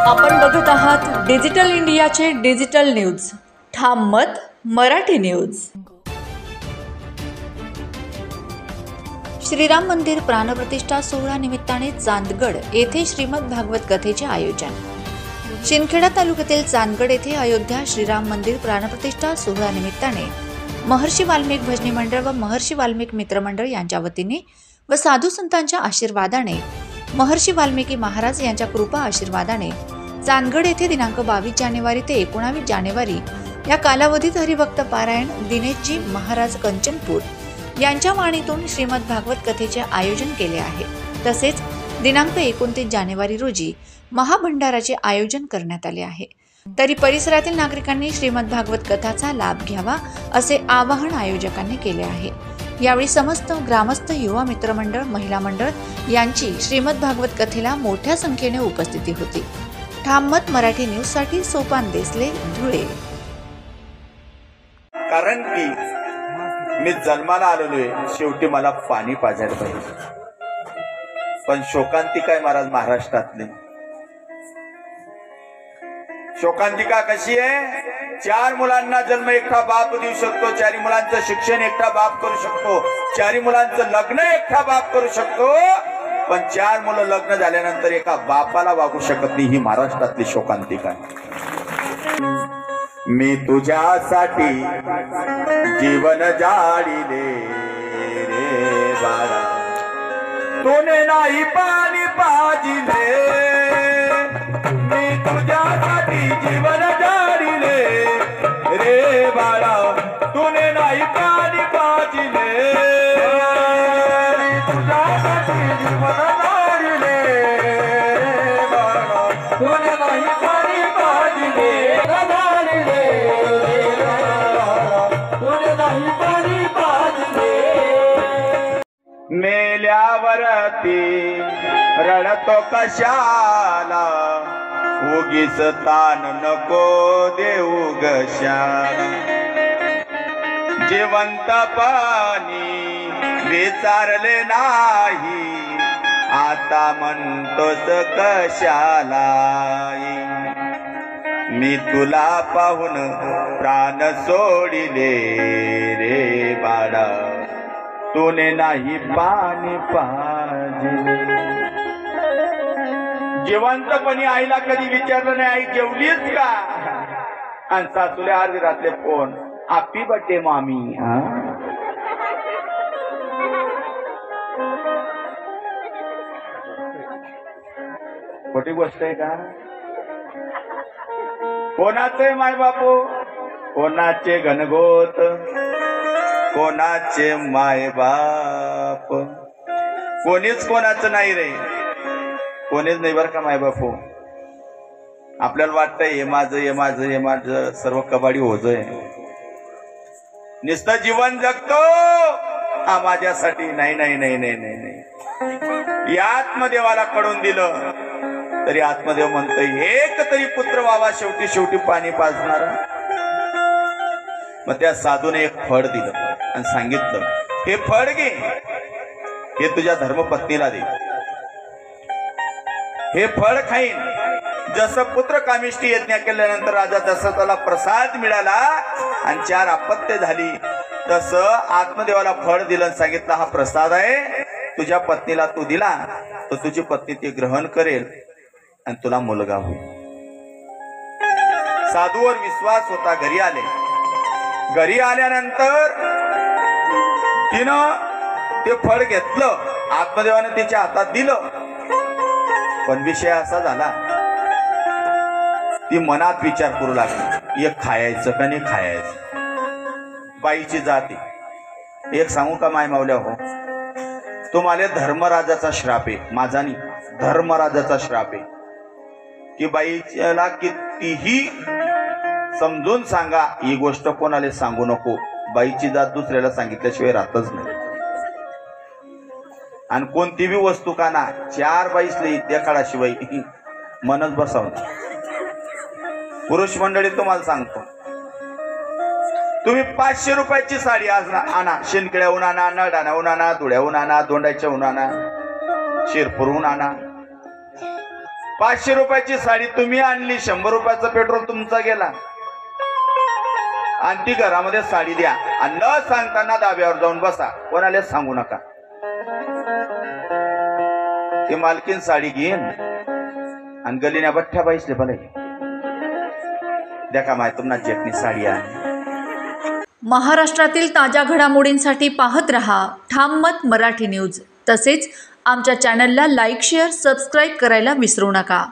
आपण बघत आहात डिजिटल इंडियाचे डिजिटल न्यूज, ठाम मत मराठी न्यूज। श्रीराम मंदिर प्राणप्रतिष्ठा सोहळा निमित्ताने चांदगड येथे श्रीमद भागवत कथेचे आयोजन। शिंदखेडा तालुक्यातील चांदगड येथे अयोध्या श्रीराम मंदिर प्राणप्रतिष्ठा सोहळा निमित्ताने महर्षी वाल्मिक भजनी मंडळ व महर्षी वाल्मिक मित्र मंडळ यांच्या वतीने व साधू संतांच्या आशीर्वादाने महर्षी वाल्मिकी महाराज यांच्या कृपा आशीर्वादाने चांदगड येथे दिनांक 22 जानेवारी ते 19 जानेवारी या कालावधीत हरिभक्त पारायण दिनेशजी महाराज कंचनपूर यांच्या वाणीतून श्रीमद भागवत कथेचे आयोजन केले आहे। तसेच दिनांक 29 जानेवारी रोजी महाभंडाराचे आयोजन करण्यात आले आहे। तरी परिसरातील नागरिकांनी श्रीमद भागवत कथाचा लाभ घ्यावा असे आवाहन आयोजकांनी केले आहे। यावेळी समस्त ग्रामस्थ, युवा मित्रमंडळ, महिला मंडळ यांची श्रीमद भागवत कथेला मोठ्या संख्येने उपस्थिती होती। ठाम मत मराठी न्यूज साठी सोपान देसले, धुळे। कारण की मी जन्माला आलेलोय, शेवटी मला पाणी पाजायला पाहिजे। पण शोकांतिका आहे महाराज महाराष्ट्रातले। शोकांतिका कशी आहे? 4 मुलांना जन्म एकटा बाप देऊ शकतो, 4 मुलांचं शिक्षण एकटा बाप करू शकतो, 4 मुलांचं लग्न एकटा बाप करू शकतो, पण 4 मुलं लग्न झाल्यानंतर एका बापाला वागू शकत नाही। ही महाराष्ट्रातली शोकांतिका आहे। मी तुझ्यासाठी जीवन जाळीले रे बाळा, तूने नाही पाणी पाजिले। मी तुझ्यासाठी जीवन जाळीले रे बाळा, तूने नाही पाणी पाजिले। मी तुझ्यासाठी जीवन जाळीले रे बाळा, तूने नाही पाणी पाजिले। मेल्यावरती रडतो कशाला, उगीच तान नको देऊ गशाला। जिवंतपणी विचारले नाही, आता म्हणतोस कशाला। मी तुला पाहून प्राण सोडिले रे बाळा, तूने नाही पाणी पाजिले। जिवंतपणी आईला कधी विचारलं नाही, आई जेवलीस का? आणि सासूले अर्धी रात्री फोन, हॅपी बर्थडे मामी। खोटी गोष्ट आहे का? कोणाचे माय बापू, कोणाचे घनगोत, कोणाचे माय बाप, कोणीच कोणाचं नाही रे, कोणीच नाही बर का माय बापू। आपल्याला वाटतंय हे माझं, हे माझं, हे माझं, सर्व कबाडी होतोय। नुसतं जीवन जगतो हा माझ्यासाठी, नाही नाही नाही नाही नाही नाही। या आत्मदेवाला कळून दिलं तरी आत्मदेव म्हणतोय एक तरी पुत्र व्हावा, शेवटी शेवटी पाणी पाजणारा। मग त्या साधूने एक फळ दिलं आणि सांगितलं, हे फळ घे, हे तुझ्या धर्मपत्नीला दे। हे फळ खाईन, जसं पुत्र कामिष्टी यज्ञ केल्यानंतर राजा दशरथाला प्रसाद मिळाला आणि 4 अपत्य झाली, तसं आत्मदेवाला फळ दिलं आणि सांगितलं हा प्रसाद आहे, तुझ्या पत्नीला तू दिला तर तुझी पत्नी ते ग्रहण करेल आणि तुला मुलगा होईल। साधूवर विश्वास होता। घरी आले, घरी आल्यानंतर तिनं ते फळ घेतलं, आत्मदेवाने तिच्या हातात दिलं, पण विषय असा झाला, ती मनात विचार करू लागली, एक खायचं का नाही खायचं। बाईची जाती एक सांगू का माय मावल्या हो, तुम्हाला धर्मराजाचा श्राप आहे, माझा नाही, धर्मराजाचा श्राप आहे की बाईला कितीही समजून सांगा, ही गोष्ट कोणाला सांगू नको, बाईची जात दुसऱ्याला सांगितल्याशिवाय राहतच नाही। आणि कोणती बी वस्तू का ना 4 बाईसले त्या काळाशिवाय मनच बसवलं। पुरुष मंडळी तुम्हाला सांगतो, तुम्ही 500 रुपयाची साडी आज आणा, शिंदखेड्याहून आणा, नळडाणाहून आणा, धुळ्याहून आणा, दोंडाच्याहून आणा, शिरपूरहून आणा, 500 रुपयाची साडी तुम्ही आणली, 100 रुपयाचं पेट्रोल तुमचा गेला आणि ती घरामध्ये साडी द्या आणि न सांगताना धाब्यावर जाऊन बसा, कोणाला सांगू नका. ती मालकीन साडी घेईन आणि गलीने बठ्ठ्या बाईसले भले देखा माय तुम्हाला चटणी साडी आहे. महाराष्ट्रातील ताज्या घडामोडींसाठी पाहत रहा ठाम मत मराठी न्यूज. तसेच आमच्या चॅनलला लाईक, शेअर, सबस्क्राईब करायला विसरू नका.